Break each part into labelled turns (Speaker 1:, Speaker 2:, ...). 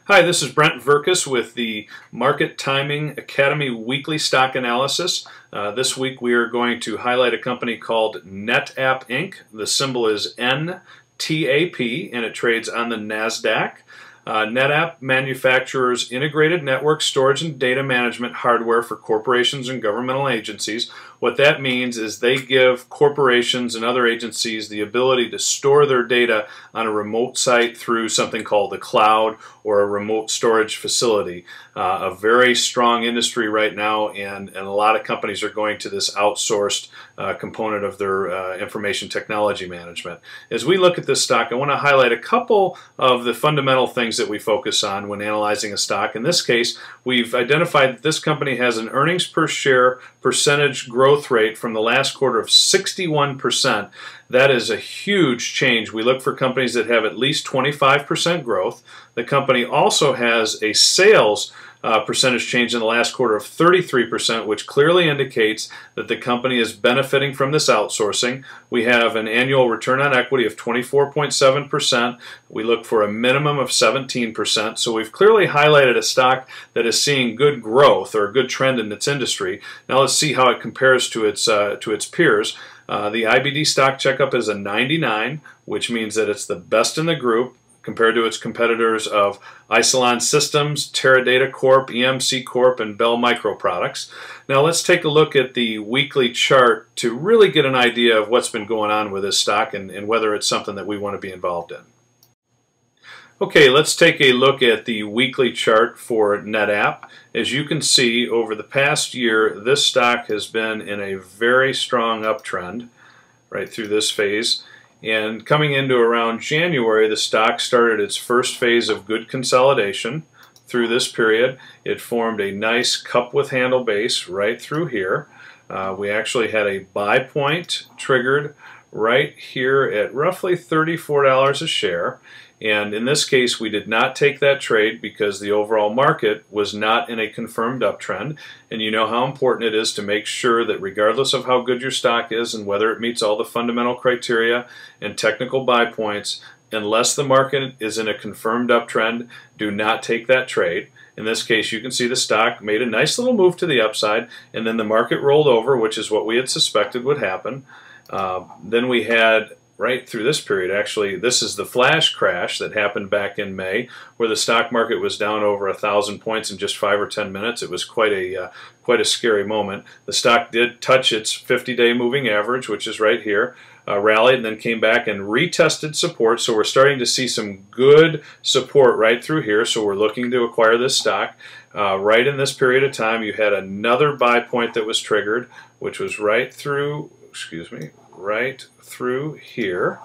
Speaker 1: Hi, this is Brent Verkus with the Market Timing Academy Weekly Stock Analysis. This week we are going to highlight a company called NetApp Inc. The symbol is NTAP and it trades on the NASDAQ. NetApp manufactures integrated network storage and data management hardware for corporations and governmental agencies. What that means is they give corporations and other agencies the ability to store their data on a remote site through something called the cloud or a remote storage facility. A very strong industry right now, and a lot of companies are going to this outsourced component of their information technology management. As we look at this stock, I want to highlight a couple of the fundamental things that we focus on when analyzing a stock. In this case, we've identified that this company has an earnings per share percentage growth rate from the last quarter of 61%. That is a huge change. We look for companies that have at least 25% growth. The company also has a sales percentage change in the last quarter of 33%, which clearly indicates that the company is benefiting from this outsourcing. We have an annual return on equity of 24.7%. We look for a minimum of 17%. So we've clearly highlighted a stock that is seeing good growth or a good trend in its industry. Now let's see how it compares to its peers. The IBD stock checkup is a 99, which means that it's the best in the group compared to its competitors of Isilon Systems, Teradata Corp, EMC Corp, and Bell Microproducts. Now let's take a look at the weekly chart to really get an idea of what's been going on with this stock and whether it's something that we want to be involved in. Okay, let's take a look at the weekly chart for NetApp. As you can see, over the past year, this stock has been in a very strong uptrend right through this phase. And coming into around January, the stock started its first phase of good consolidation. Through this period, it formed a nice cup with handle base right through here. We actually had a buy point triggered right here at roughly $34 a share. And in this case, we did not take that trade because the overall market was not in a confirmed uptrend. And you know how important it is to make sure that regardless of how good your stock is and whether it meets all the fundamental criteria and technical buy points, unless the market is in a confirmed uptrend, do not take that trade. In this case, you can see the stock made a nice little move to the upside, and then the market rolled over, which is what we had suspected would happen. Then we had right through this period, actually, this is the flash crash that happened back in May, where the stock market was down over 1,000 points in just 5 or 10 minutes. It was quite a scary moment. The stock did touch its 50-day moving average, which is right here, rallied and then came back and retested support. So we're starting to see some good support right through here. So we're looking to acquire this stock. Right in this period of time, you had another buy point that was triggered, which was right through, right through here.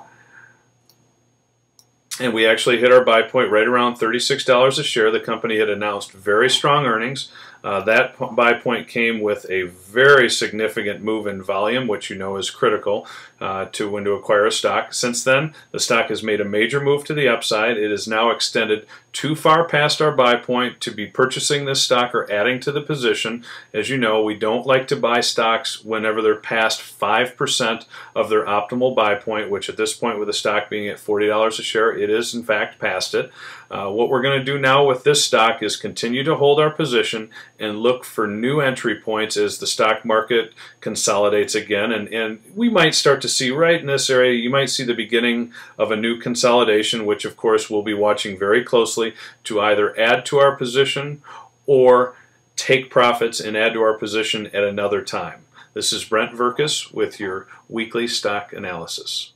Speaker 1: And we actually hit our buy point right around $36 a share. The company had announced very strong earnings. That buy point came with a very significant move in volume, which you know is critical to when to acquire a stock. Since then, the stock has made a major move to the upside. It is now extended too far past our buy point to be purchasing this stock or adding to the position. As you know, we don't like to buy stocks whenever they're past 5% of their optimal buy point, which at this point with the stock being at $40 a share, it is in fact past it. What we're going to do now with this stock is continue to hold our position and look for new entry points as the stock market consolidates again. And we might start to see right in this area, you might see the beginning of a new consolidation, which of course we'll be watching very closely to either add to our position or take profits and add to our position at another time. This is Brent Verkus with your weekly stock analysis.